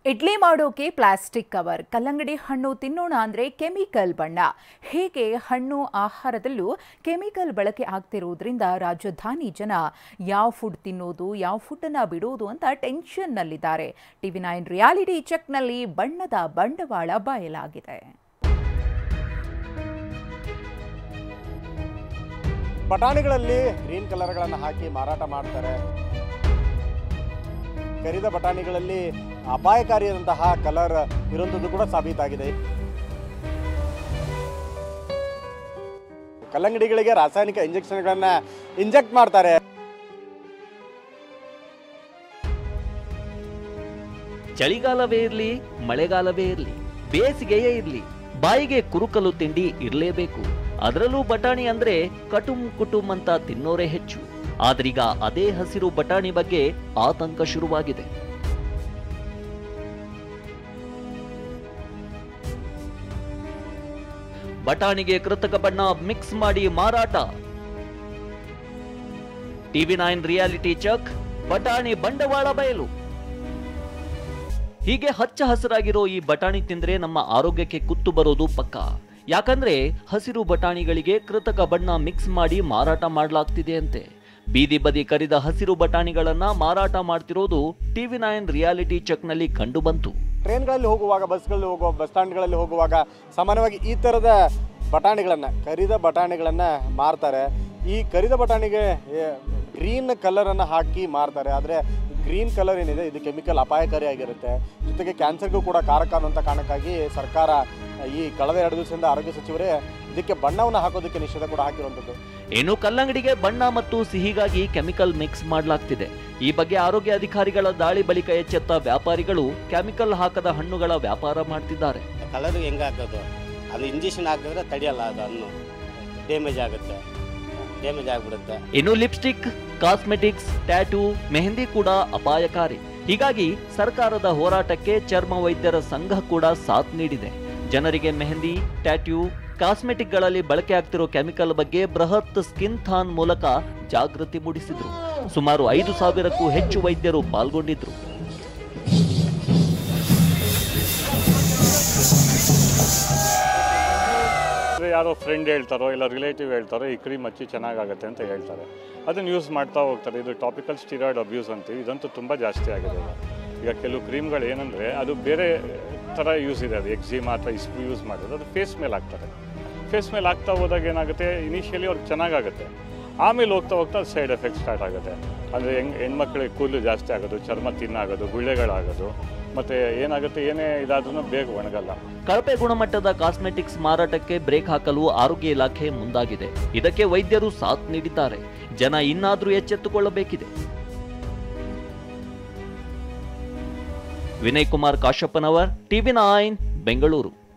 ಇಡ್ಲಿ ಮಾಡೋಕೆ plastic cover, ಕಲ್ಲಂಗಡಿ ಹಣ್ಣು ತಿನ್ನೋಣ ಅಂದ್ರೆ ಕೆಮಿಕಲ್ ಬಣ್ಣ. ಹೀಗೆ ಹಣ್ಣು ಆಹಾರದಲ್ಲೂ ಕೆಮಿಕಲ್ ಬಳಕೆ ಆಗ್ತಿರೋದ್ರಿಂದ ರಾಜಧಾನಿ ಜನ ಯಾವ ಫುಡ್ ತಿನ್ನೋದು, ಯಾವ ಫುಡ್ಡನ್ನ ಬಿಡೋದು ಅಂತ ಟೆನ್ಷನ್ನಲ್ಲಿದ್ದಾರೆ. TV9 ರಿಯಾಲಿಟಿ ಚೆಕ್ನಲ್ಲಿ ಬಣ್ಣದ ಬಂಡವಾಳ ಬಯಲಾಗಿದೆ. ಬಟಾಣಿಗಳಲ್ಲಿ ಗ್ರೀನ್ ಕಲರ್ಗಳನ್ನು ಹಾಕಿ ಮಾರಾಟ ಮಾಡ್ತಾರೆ. ಕರಿದ ಬಟಾಣಿಗಳಲ್ಲಿ ಅಪಾಯಕಾರಿಯಾದಂತಹ ಕಲರ್ ಇರುವಂಥದ್ದು ಕೂಡ ಸಾಬೀತಾಗಿದೆ. ಕಲ್ಲಂಗಡಿಗಳಿಗೆ ರಾಸಾಯನಿಕ ಇಂಜೆಕ್ಷನ್ಗಳನ್ನ ಇಂಜೆಕ್ಟ್ ಮಾಡ್ತಾರೆ. ಚಳಿಗಾಲವೇ ಇರಲಿ, ಮಳೆಗಾಲವೇ ಇರಲಿ, ಬೇಸಿಗೆಯೇ ಇರಲಿ, ಬಾಯಿಗೆ ಕುರುಕಲು ತಿಂಡಿ ಇರಲೇಬೇಕು. ಅದರಲ್ಲೂ ಬಟಾಣಿ ಅಂದ್ರೆ ಕಟುಂ ಕುಟುಂ ಅಂತ ತಿನ್ನೋರೇ ಹೆಚ್ಚು. ಆದ್ರೀಗ ಅದೇ ಹಸಿರು ಬಟಾಣಿ ಬಗ್ಗೆ ಆತಂಕ ಶುರುವಾಗಿದೆ. ಬಟಾಣಿಗೆ ಕೃತಕ ಬಣ್ಣ ಮಿಕ್ಸ್ ಮಾಡಿ ಮಾರಾಟ. TV9 ರಿಯಾಲಿಟಿ ಚೆಕ್, ಬಟಾಣಿ ಬಂಡವಾಳ ಬಯಲು. ಹೀಗೆ ಹಚ್ಚ ಹಸಿರಾಗಿರೋ ಈ ಬಟಾಣಿ ತಿಂದ್ರೆ ನಮ್ಮ ಆರೋಗ್ಯಕ್ಕೆ ಕುತ್ತು ಬರೋದು ಪಕ್ಕ. ಯಾಕಂದ್ರೆ ಹಸಿರು ಬಟಾಣಿಗಳಿಗೆ ಕೃತಕ ಬಣ್ಣ ಮಿಕ್ಸ್ ಮಾಡಿ ಮಾರಾಟ ಮಾಡಲಾಗ್ತಿದೆ ಅಂತೆ. ಬೀದಿ ಬದಿ ಕರಿದ ಹಸಿರು ಬಟಾಣಿಗಳನ್ನ ಮಾರಾಟ ಮಾಡ್ತಿರೋದು TV9 ರಿಯಾಲಿಟಿ ಚೆಕ್ನಲ್ಲಿ ಕಂಡು ಬಂತು. ಟ್ರೈನ್ಗಳಲ್ಲಿ ಹೋಗುವಾಗ, ಬಸ್ಗಳಲ್ಲಿ ಹೋಗುವ, ಬಸ್ ಸ್ಟ್ಯಾಂಡ್ಗಳಲ್ಲಿ ಹೋಗುವಾಗ ಸಾಮಾನ್ಯವಾಗಿ ಈ ಥರದ ಬಟಾಣಿಗಳನ್ನು, ಕರಿದ ಬಟಾಣಿಗಳನ್ನು ಮಾರ್ತಾರೆ. ಈ ಕರಿದ ಬಟಾಣಿಗೆ ಗ್ರೀನ್ ಕಲರನ್ನು ಹಾಕಿ ಮಾರ್ತಾರೆ. ಆದರೆ ಗ್ರೀನ್ ಕಲರ್ ಏನಿದೆ ಇದು ಕೆಮಿಕಲ್ ಅಪಾಯಕಾರಿಯಾಗಿರುತ್ತೆ. ಜೊತೆಗೆ ಕ್ಯಾನ್ಸರ್ಗೂ ಕೂಡ ಕಾರಕ ಅನ್ನುವಂಥ ಕಾರಣಕ್ಕಾಗಿ ಸರ್ಕಾರ ಈ ಕಳೆದ 2 ದಿವಸದಿಂದ ಆರೋಗ್ಯ ಸಚಿವರೇ ಇದಕ್ಕೆ ಬಣ್ಣವನ್ನು ಹಾಕೋದಕ್ಕೆ ನಿಷೇಧ ಕೂಡ ಹಾಕಿರುವಂಥದ್ದು. ಇನ್ನು ಕಲ್ಲಂಗಡಿಗೆ ಬಣ್ಣ ಮತ್ತು ಸಿಹಿಗಾಗಿ ಕೆಮಿಕಲ್ ಮಿಕ್ಸ್ ಮಾಡಲಾಗ್ತಿದೆ. ಈ ಬಗ್ಗೆ ಆರೋಗ್ಯ ಅಧಿಕಾರಿಗಳ ದಾಳಿ ಬಳಿಕ ಎಚ್ಚೆತ್ತ ವ್ಯಾಪಾರಿಗಳು ಕೆಮಿಕಲ್ ಹಾಕದ ಹಣ್ಣುಗಳ ವ್ಯಾಪಾರ ಮಾಡ್ತಿದ್ದಾರೆ. ಕಲರ್ ಹೆಂಗ ಹಾಕೋದು, ಅದು ಇಂಜೆಕ್ಷನ್ ಹಾಕಿದ್ರೆ ತಡೆಯಲ್ಲ, ಅದು ಹಣ್ಣು ಡ್ಯಾಮೇಜ್ ಆಗುತ್ತೆ, ಡ್ಯಾಮೇಜ್ ಆಗ್ಬಿಡುತ್ತೆ. ಇನ್ನು ಲಿಪ್ಸ್ಟಿಕ್, ಕಾಸ್ಮೆಟಿಕ್ಸ್, ಟ್ಯಾಟೂ, ಮೆಹಂದಿ ಕೂಡ ಅಪಾಯಕಾರಿ. ಹೀಗಾಗಿ ಸರ್ಕಾರದ ಹೋರಾಟಕ್ಕೆ ಚರ್ಮ ವೈದ್ಯರ ಸಂಘ ಕೂಡ ಸಾಥ್ ನೀಡಿದೆ. ಜನರಿಗೆ ಮೆಹಂದಿ, ಟ್ಯಾಟೂ, ಕಾಸ್ಮೆಟಿಕ್ಗಳಲ್ಲಿ ಬಳಕೆ ಆಗ್ತಿರೋ ಕೆಮಿಕಲ್ ಬಗ್ಗೆ ಬೃಹತ್ ಸ್ಕಿನ್ ಥಾನ್ ಮೂಲಕ ಜಾಗೃತಿ ಮೂಡಿಸಿದ್ರು. ಸುಮಾರು 5,000ಕ್ಕೂ ಹೆಚ್ಚು ವೈದ್ಯರು ಪಾಲ್ಗೊಂಡಿದ್ರು. ಯಾರೋ ಫ್ರೆಂಡ್ ಹೇಳ್ತಾರೋ ಇಲ್ಲ ರಿಲೇಟಿವ್ ಹೇಳ್ತಾರೋ ಈ ಕ್ರೀಮ್ ಹಚ್ಚಿ ಚೆನ್ನಾಗಾಗುತ್ತೆ ಅಂತ ಹೇಳ್ತಾರೆ. ಅದನ್ನು ಯೂಸ್ ಮಾಡ್ತಾ ಹೋಗ್ತಾರೆ. ಇದು ಟಾಪಿಕಲ್ ಸ್ಟಿರಾಯ್ಡ್ ಅಬ್ಯೂಸ್ ಅಂತೀವಿ. ಇದಂತೂ ತುಂಬ ಜಾಸ್ತಿ ಆಗಿದೆ ಈಗ. ಕೆಲವು ಕ್ರೀಮ್ಗಳು ಏನಂದರೆ ಅದು ಬೇರೆ ಥರ ಯೂಸ್ ಇದೆ. ಅದು ಎಕ್ಸಿಮಾ ಅಥವಾ ಇಸ್ಪು ಯೂಸ್ ಮಾಡೋದು, ಅದು ಫೇಸ್ ಮೇಲೆ ಹಾಕ್ತಾರೆ. ಫೇಸ್ ಮೇಲೆ ಹಾಕ್ತಾ ಹೋದಾಗ ಏನಾಗುತ್ತೆ, ಇನಿಷಿಯಲಿ ಅವ್ರಿಗೆ ಚೆನ್ನಾಗಾಗುತ್ತೆ, ಆಮೇಲೆ ಹೋಗ್ತಾ ಹೋಗ್ತಾ ಅದು ಸೈಡ್ ಎಫೆಕ್ಟ್ ಸ್ಟಾರ್ಟ್ ಆಗುತ್ತೆ. ಅಂದರೆ ಹೆಣ್ಮಕ್ಳಿಗೆ ಕೂದಲು ಜಾಸ್ತಿ ಆಗೋದು, ಚರ್ಮ ತಿನ್ನಾಗೋದು, ಗುಳ್ಳೆಗಳಾಗೋದು, ಮತ್ತು ಏನಾಗುತ್ತೆ, ಏನೇ ಇದಾದ್ರೂ ಬೇಗ ಒಣಗಲ್ಲ. ಕಳಪೆ ಗುಣಮಟ್ಟದ ಕಾಸ್ಮೆಟಿಕ್ಸ್ ಮಾರಾಟಕ್ಕೆ ಬ್ರೇಕ್ ಹಾಕಲು ಆರೋಗ್ಯ ಇಲಾಖೆ ಮುಂದಾಗಿದೆ. ಇದಕ್ಕೆ ವೈದ್ಯರು ಸಾಥ್ ನೀಡಿದ್ದಾರೆ. ಜನ ಇನ್ನಾದರೂ ಎಚ್ಚೆತ್ತುಕೊಳ್ಳಬೇಕಿದೆ. ವಿನಯ್ ಕುಮಾರ್ ಕಾಶಪ್ಪನವರ್, TV9 ಬೆಂಗಳೂರು.